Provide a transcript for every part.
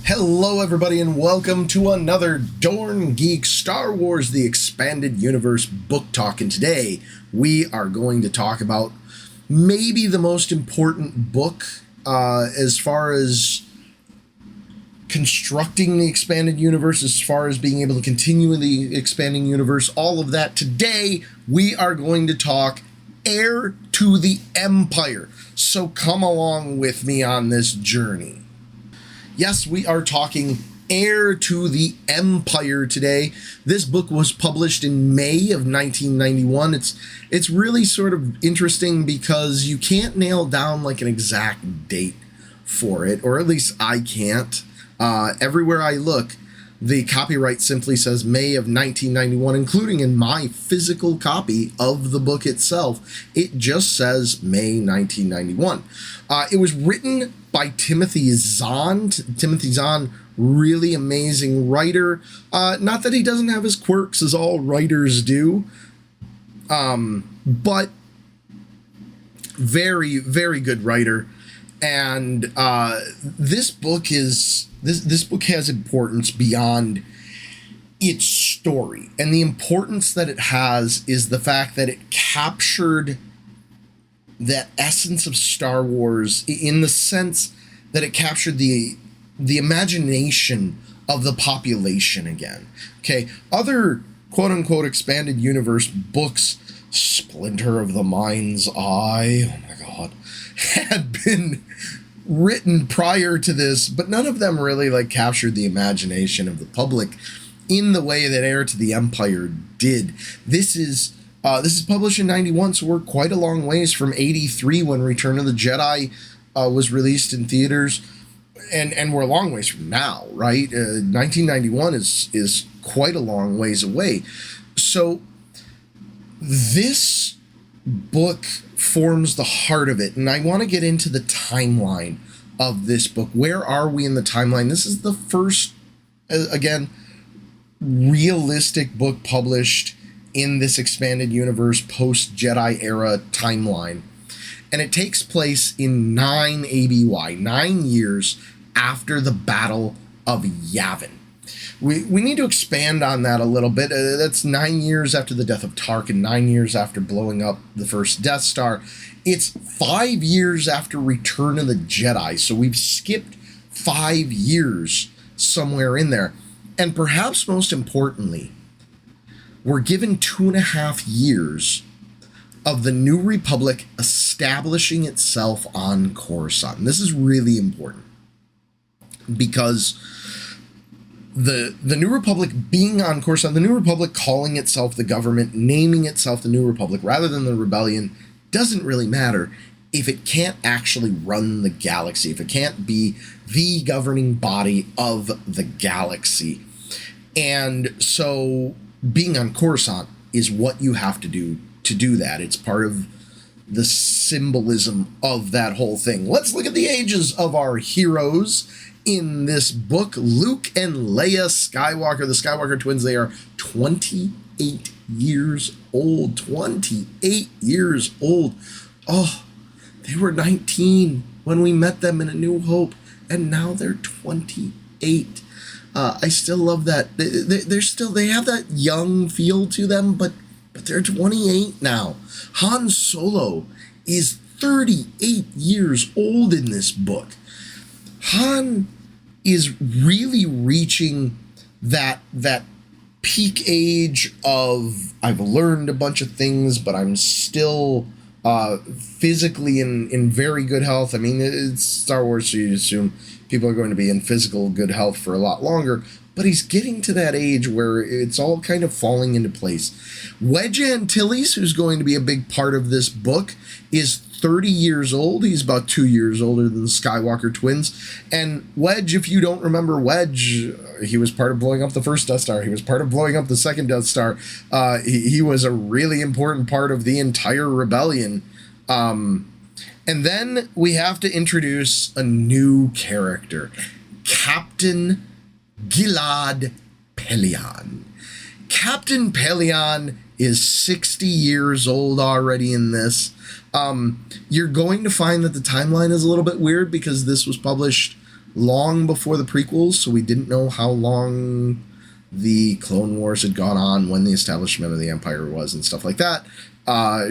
Hello, everybody, and welcome to another Dorn Geek Star Wars The Expanded Universe book talk. And today we are going to talk about maybe the most important book as far as constructing the expanded universe, as far as being able to continue in the expanding universe, all of that. Today we are going to talk Heir to the Empire. So come along with me on this journey. Yes, we are talking Heir to the Empire today. This book was published in May of 1991. It's really sort of interesting because you can't nail down like an exact date for it, or at least I can't. Everywhere I look, the copyright simply says May of 1991, including in my physical copy of the book itself. It just says May 1991. It was written by Timothy Zahn. Timothy Zahn, really amazing writer. Not that he doesn't have his quirks, as all writers do, but very, very good writer. And this book has importance beyond its story. And the importance that it has is the fact that it captured that essence of Star Wars in the sense that it captured the imagination of the population again. Okay, other quote-unquote expanded universe books, Splinter of the Mind's Eye, oh my god, had been written prior to this, but none of them really like captured the imagination of the public in the way that Heir to the Empire did. This is published in 91, so we're quite a long ways from 83 when Return of the Jedi was released in theaters, and we're a long ways from now, right? 1991 is quite a long ways away. So this book forms the heart of it, and I want to get into the timeline of this book. Where are we in the timeline? This is the first, again, realistic book published in this expanded universe post-Jedi era timeline. And it takes place in 9 ABY, 9 years after the Battle of Yavin. We need to expand on that a little bit. That's 9 years after the death of Tarkin, 9 years after blowing up the first Death Star. It's 5 years after Return of the Jedi, so we've skipped 5 years somewhere in there. And perhaps most importantly, we're given 2.5 years of the New Republic establishing itself on Coruscant. This is really important because the New Republic being on Coruscant, the New Republic calling itself the government, naming itself the New Republic rather than the Rebellion, doesn't really matter if it can't actually run the galaxy, if it can't be the governing body of the galaxy. And so being on Coruscant is what you have to do that. It's part of the symbolism of that whole thing. Let's look at the ages of our heroes in this book. Luke and Leia Skywalker, the Skywalker twins, they are 28 years old. 28 years old. Oh, they were 19 when we met them in A New Hope, and now they're 28. I still love that. They have that young feel to them, but they're 28 now. Han Solo is 38 years old in this book. Han is really reaching that peak age of, I've learned a bunch of things, but I'm still physically in very good health. I mean, it's Star Wars, so you assume people are going to be in physical good health for a lot longer, but he's getting to that age where it's all kind of falling into place. Wedge Antilles, who's going to be a big part of this book, is 30 years old. He's about 2 years older than the Skywalker twins. And Wedge, if you don't remember Wedge, he was part of blowing up the first Death Star. He was part of blowing up the second Death Star. He was a really important part of the entire rebellion. And then we have to introduce a new character, Captain Gilad Pellaeon. Captain Pellaeon is 60 years old already in this. You're going to find that the timeline is a little bit weird because this was published long before the prequels, so we didn't know how long the Clone Wars had gone on, when the establishment of the Empire was, and stuff like that.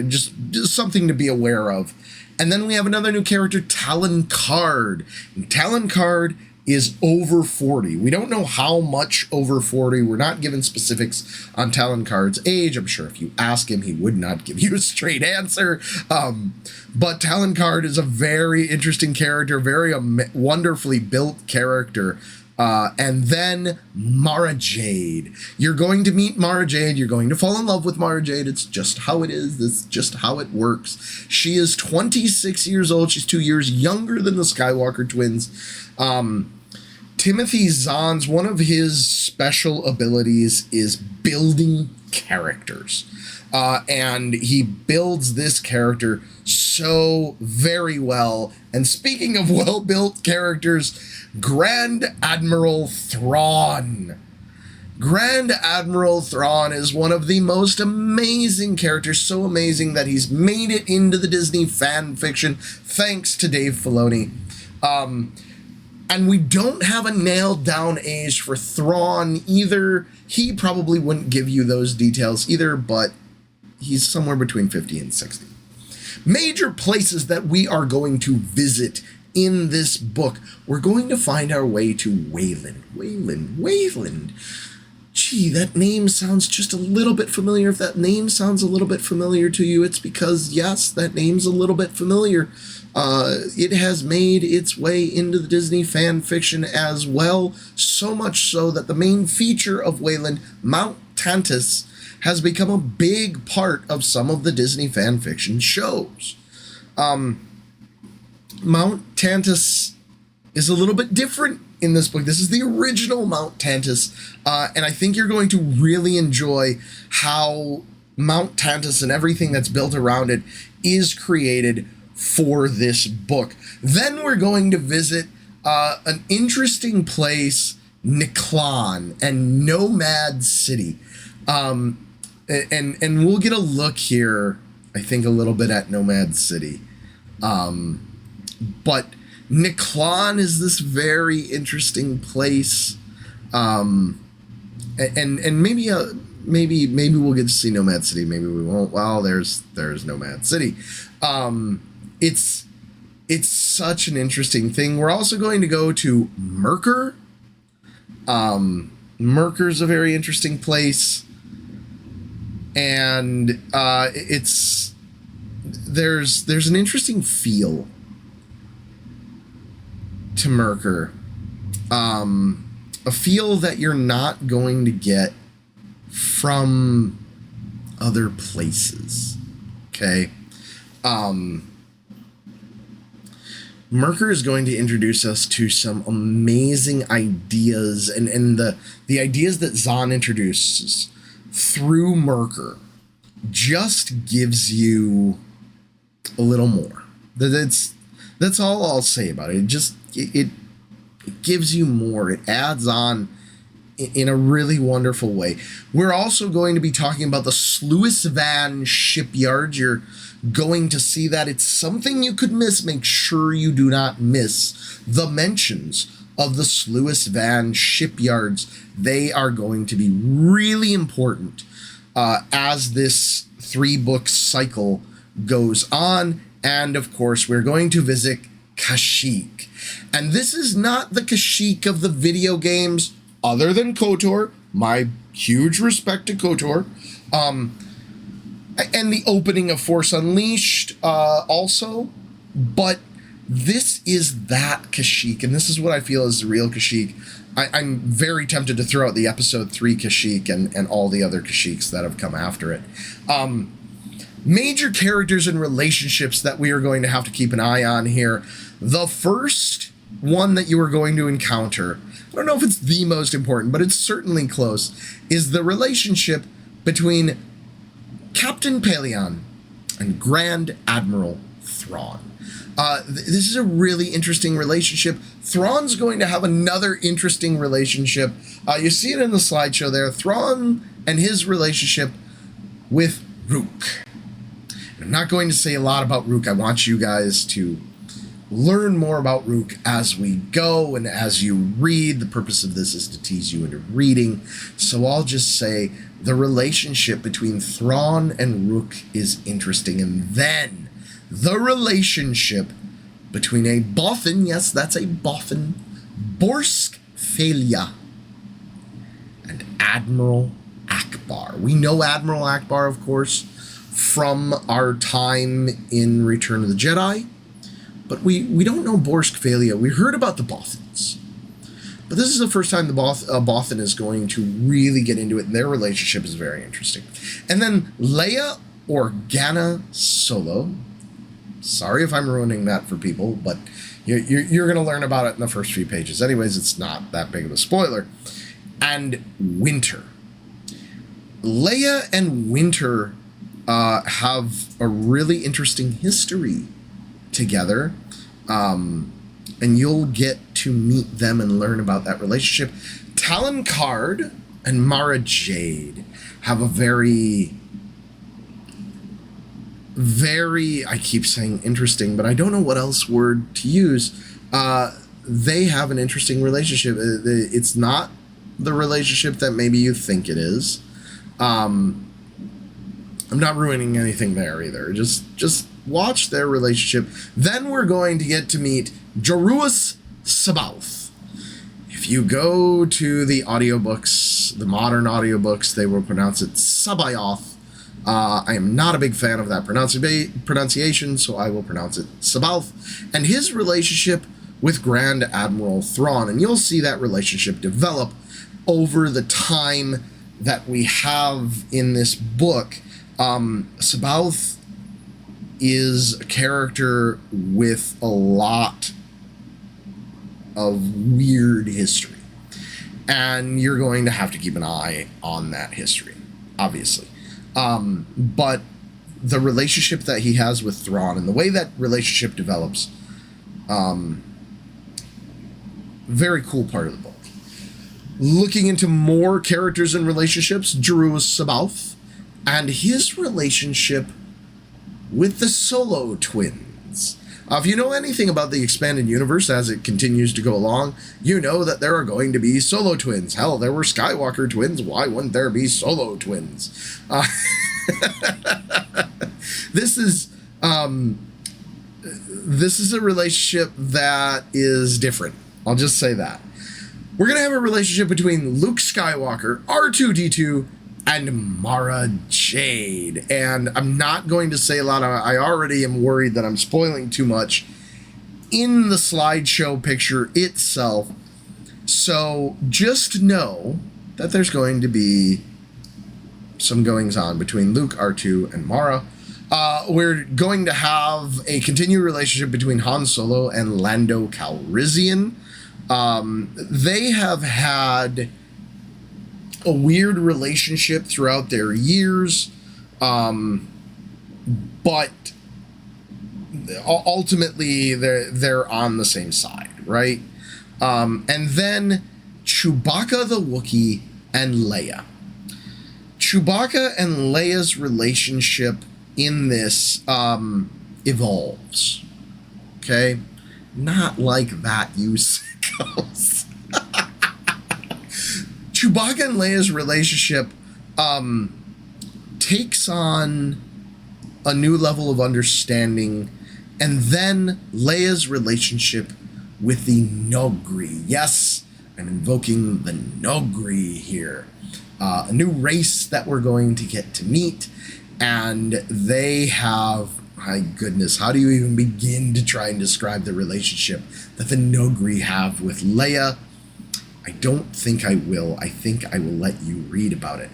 Just something to be aware of. And then we have another new character, Talon Karrde. And Talon Karrde is over 40. We don't know how much over 40. We're not given specifics on Talon Karrde's age. I'm sure if you ask him, he would not give you a straight answer. But Talon Karrde is a very interesting character, very wonderfully built character. And then Mara Jade. You're going to meet Mara Jade. You're going to fall in love with Mara Jade. It's just how it is. It's just how it works. She is 26 years old. She's 2 years younger than the Skywalker twins. Timothy Zahn's, one of his special abilities is building characters. And he builds this character so very well. And speaking of well-built characters, Grand Admiral Thrawn. Grand Admiral Thrawn is one of the most amazing characters, so amazing that he's made it into the Disney fan fiction, thanks to Dave Filoni. And we don't have a nailed down age for Thrawn either. He probably wouldn't give you those details either, but he's somewhere between 50 and 60. Major places that we are going to visit in this book. We're going to find our way to Wayland. Wayland. Gee, that name sounds just a little bit familiar. If that name sounds a little bit familiar to you, it's because, yes, that name's a little bit familiar. It has made its way into the Disney fan fiction as well, so much so that the main feature of Wayland, Mount Tantus, has become a big part of some of the Disney fan fiction shows. Mount Tantus is a little bit different in this book. This is the original Mount Tantus, and I think you're going to really enjoy how Mount Tantus and everything that's built around it is created for this book. Then we're going to visit an interesting place, Niklon and Nomad City. And we'll get a look here, I think, a little bit at Nomad City. But Niklon is this very interesting place. And maybe we'll get to see Nomad City. Maybe we won't. Well, there's Nomad City. It's such an interesting thing. We're also going to go to Merkur. Merkur's a very interesting place. And there's an interesting feel to Merkur. A feel that you're not going to get from other places. Okay? Merkur is going to introduce us to some amazing ideas, and the ideas that Zahn introduces through Merkur just gives you a little more. That's all I'll say about it. It gives you more. It adds on in a really wonderful way. We're also going to be talking about the Sluis Van shipyard. You're going to see that. It's something you could miss. Make sure you do not miss the mentions of the Sluis Van shipyards. They are going to be really important as this 3-book cycle goes on. And of course, we're going to visit Kashyyyk. And this is not the Kashyyyk of the video games, other than KOTOR. My huge respect to KOTOR. And the opening of Force Unleashed also. But this is that Kashyyyk, and this is what I feel is the real Kashyyyk. I'm very tempted to throw out the episode 3 Kashyyyk and all the other Kashyyks that have come after it. Major characters and relationships that we are going to have to keep an eye on here. The first one that you are going to encounter, I don't know if it's the most important, but it's certainly close, is the relationship between Captain Pellaeon and Grand Admiral Thrawn. This is a really interesting relationship. Thrawn's going to have another interesting relationship. You see it in the slideshow there. Thrawn and his relationship with Rook. I'm not going to say a lot about Rook. I want you guys to learn more about Rook as we go and as you read. The purpose of this is to tease you into reading. So I'll just say the relationship between Thrawn and Rook is interesting. And then the relationship between a Bothan, yes, that's a Bothan, Borsk Felia, and Admiral Akbar. We know Admiral Akbar, of course, from our time in Return of the Jedi, but we don't know Borsk Felia. We heard about the Bothans, but this is the first time the Bothan is going to really get into it, and their relationship is very interesting. And then Leia Organa Solo. Sorry if I'm ruining that for people, but you're going to learn about it in the first few pages. Anyways, it's not that big of a spoiler. And Winter. Leia and Winter have a really interesting history together, and you'll get to meet them and learn about that relationship. Talon Card and Mara Jade have a very, I keep saying interesting, but I don't know what else word to use. They have an interesting relationship. It's not the relationship that maybe you think it is. I'm not ruining anything there either. Just watch their relationship. Then we're going to get to meet Jaruus Sabaoth. If you go to the audiobooks, the modern audiobooks, they will pronounce it Sabaoth. I am not a big fan of that pronunciation, so I will pronounce it Sabaoth. And his relationship with Grand Admiral Thrawn. And you'll see that relationship develop over the time that we have in this book. Sabaoth is a character with a lot of weird history, and you're going to have to keep an eye on that history, obviously. But the relationship that he has with Thrawn and the way that relationship develops, very cool part of the book. Looking into more characters and relationships, Jaruus Sabaoth and his relationship with the Solo twins. If you know anything about the expanded universe as it continues to go along, you know that there are going to be Solo twins. Hell, there were Skywalker twins. Why wouldn't there be Solo twins? This is a relationship that is different. I'll just say that. We're going to have a relationship between Luke Skywalker, R2-D2, and Mara Jade. And I'm not going to say a lot. I already am worried that I'm spoiling too much in the slideshow picture itself. So just know that there's going to be some goings on between Luke, R2, and Mara. We're going to have a continued relationship between Han Solo and Lando Calrissian. They have had a weird relationship throughout their years, but ultimately they're on the same side, right? And then Chewbacca the Wookiee and Leia. Chewbacca and Leia's relationship in this evolves, okay? Not like that, you sickos. Chewbacca and Leia's relationship takes on a new level of understanding, and then Leia's relationship with the Noghri. Yes, I'm invoking the Noghri here. A new race that we're going to get to meet, and they have, my goodness, how do you even begin to try and describe the relationship that the Noghri have with Leia? I don't think I will. I think I will let you read about it.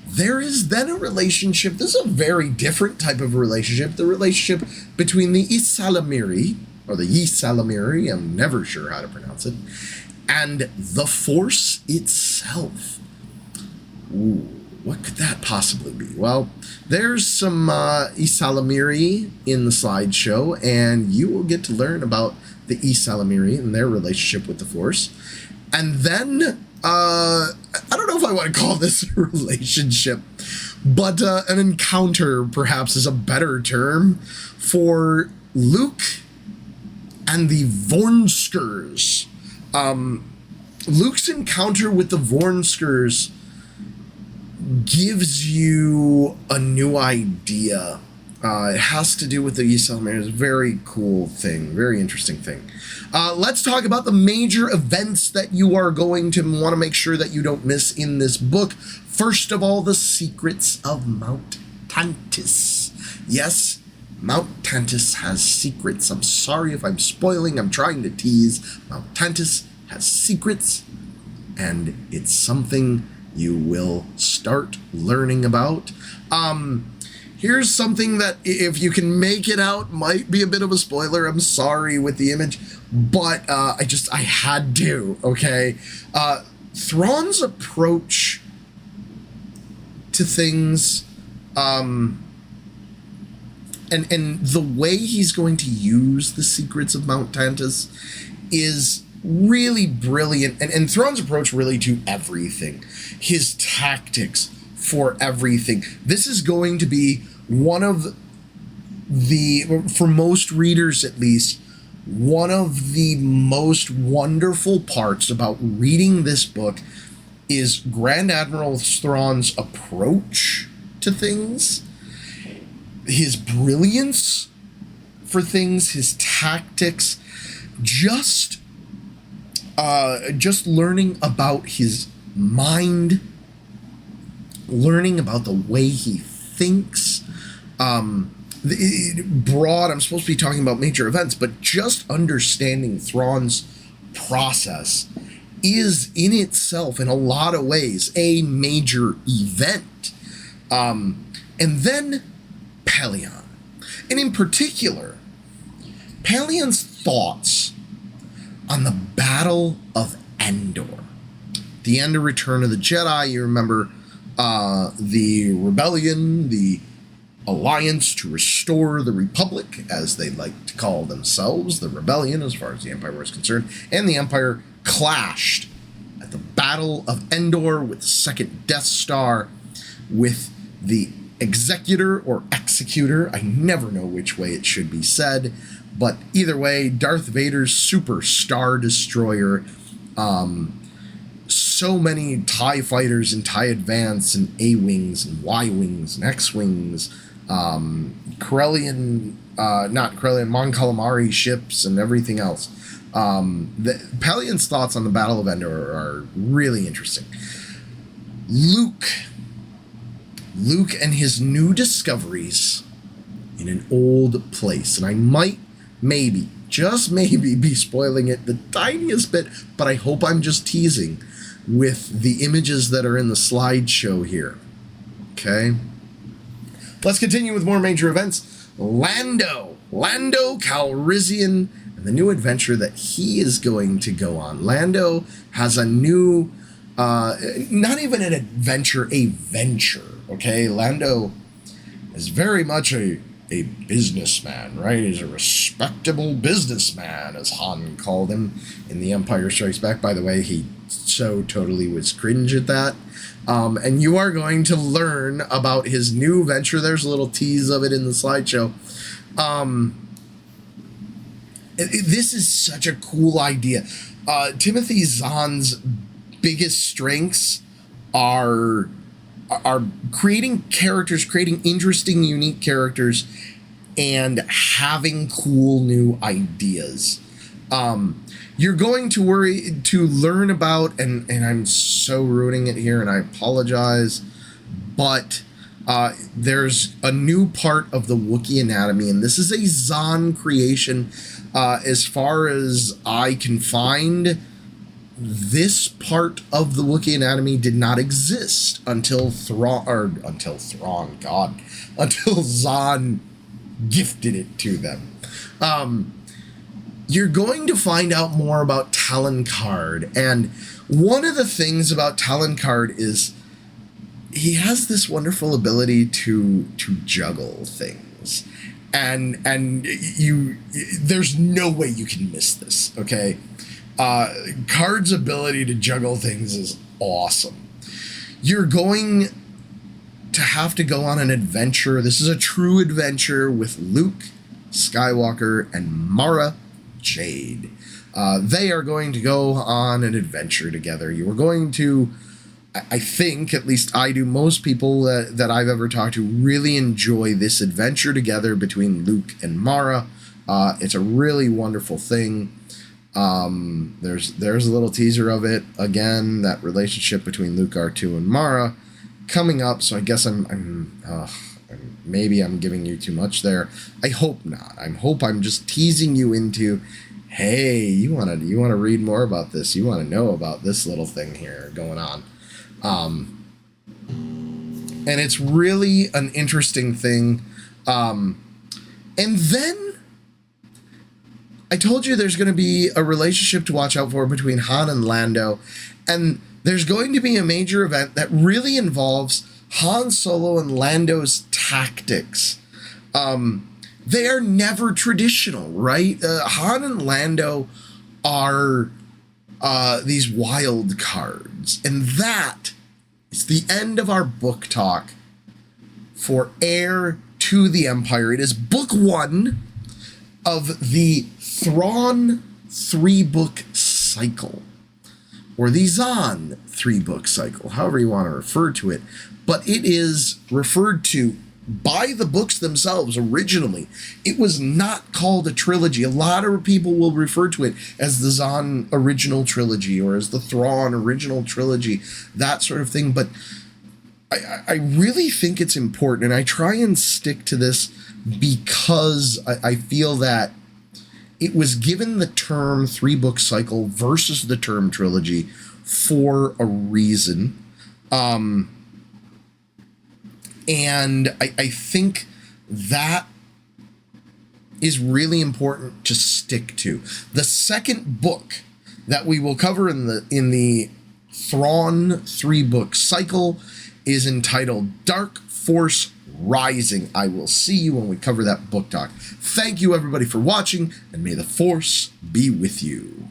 There is then a relationship, this is a very different type of relationship, the relationship between the Ysalamiri, or the Ysalamiri, I'm never sure how to pronounce it, and the Force itself. Ooh, what could that possibly be? Well, there's some Ysalamiri in the slideshow, and you will get to learn about the Ysalamiri and their relationship with the Force. And then, I don't know if I want to call this a relationship, but an encounter perhaps is a better term for Luke and the Vornskers. Luke's encounter with the Vornskers gives you a new idea. It has to do with the Ysalamir. Very cool thing, very interesting thing. Let's talk about the major events that you are going to want to make sure that you don't miss in this book. First of all, the secrets of Mount Tantis. Yes, Mount Tantis has secrets. I'm sorry if I'm spoiling. I'm trying to tease. Mount Tantis has secrets, and it's something you will start learning about. Here's something that, if you can make it out, might be a bit of a spoiler. I'm sorry with the image, but I had to, okay? Thrawn's approach to things, and the way he's going to use the secrets of Mount Tantis is really brilliant. And Thrawn's approach really to everything, his tactics for everything. This is going to be one of the, for most readers at least, one of the most wonderful parts about reading this book is Grand Admiral Thrawn's approach to things, his brilliance for things, his tactics, just learning about his mind, learning about the way he thinks. Broad, I'm supposed to be talking about major events, but just understanding Thrawn's process is in itself, in a lot of ways, a major event. And then Pellaeon. And in particular, Pellaeon's thoughts on the Battle of Endor. The end of Return of the Jedi, you remember the rebellion, the alliance to restore the Republic, as they like to call themselves, the rebellion as far as the Empire was concerned, and the Empire clashed at the Battle of Endor with the second Death Star, with the Executor or Executor, I never know which way it should be said, but either way, Darth Vader's Super Star Destroyer, so many TIE fighters and TIE Advance and A-Wings and Y-Wings and X-Wings, Mon Calamari ships and everything else. Pellaeon's thoughts on the Battle of Endor are really interesting. Luke and his new discoveries in an old place. And I might, maybe, just maybe, be spoiling it the tiniest bit, but I hope I'm just teasing with the images that are in the slideshow here. Okay? Let's continue with more major events. Lando Calrissian, and the new adventure that he is going to go on. Lando has a new, not even an adventure, a venture. Okay, Lando is very much a businessman, right? He's a respectable businessman, as Han called him in The Empire Strikes Back. By the way, he so totally was cringe at that. And you are going to learn about his new venture. There's a little tease of it in the slideshow. This is such a cool idea. Timothy Zahn's biggest strengths are creating characters, creating interesting, unique characters, and having cool new ideas. You're going to learn about, and I'm so ruining it here, and I apologize, but there's a new part of the Wookiee anatomy, and this is a Zahn creation. As far as I can find, this part of the Wookiee anatomy did not exist until Zahn gifted it to them. You're going to find out more about Talon Card, and one of the things about Talon Card is he has this wonderful ability to juggle things, and there's no way you can miss this. Okay. Card's ability to juggle things is awesome. You're going to have to go on an adventure. This is a true adventure with Luke Skywalker and Mara Jade. They are going to go on an adventure together. You are going to, I think, at least I do, most people that I've ever talked to really enjoy this adventure together between Luke and Mara. It's a really wonderful thing. There's a little teaser of it. Again, that relationship between Luke R2 and Mara coming up. So I guess maybe I'm giving you too much there. I hope not. I'm just teasing you into, hey, you want to read more about this. You want to know about this little thing here going on. And it's really an interesting thing. And then I told you there's going to be a relationship to watch out for between Han and Lando. And there's going to be a major event that really involves Han Solo and Lando's tactics. They are never traditional, right? Han and Lando are these wild cards. And that is the end of our book talk for Heir to the Empire. It is book 1 of the Thrawn 3-book cycle, or the Zahn 3-book cycle, however you want to refer to it. But it is referred to by the books themselves originally. It was not called a trilogy. A lot of people will refer to it as the Zahn original trilogy or as the Thrawn original trilogy, that sort of thing. But I really think it's important, and I try and stick to this because I feel that it was given the term 3-book cycle versus the term trilogy for a reason. And I think that is really important to stick to. The second book that we will cover in the Thrawn 3-book cycle is entitled Dark Force Rising. I will see you when we cover that book talk. Thank you, everybody, for watching, and may the Force be with you.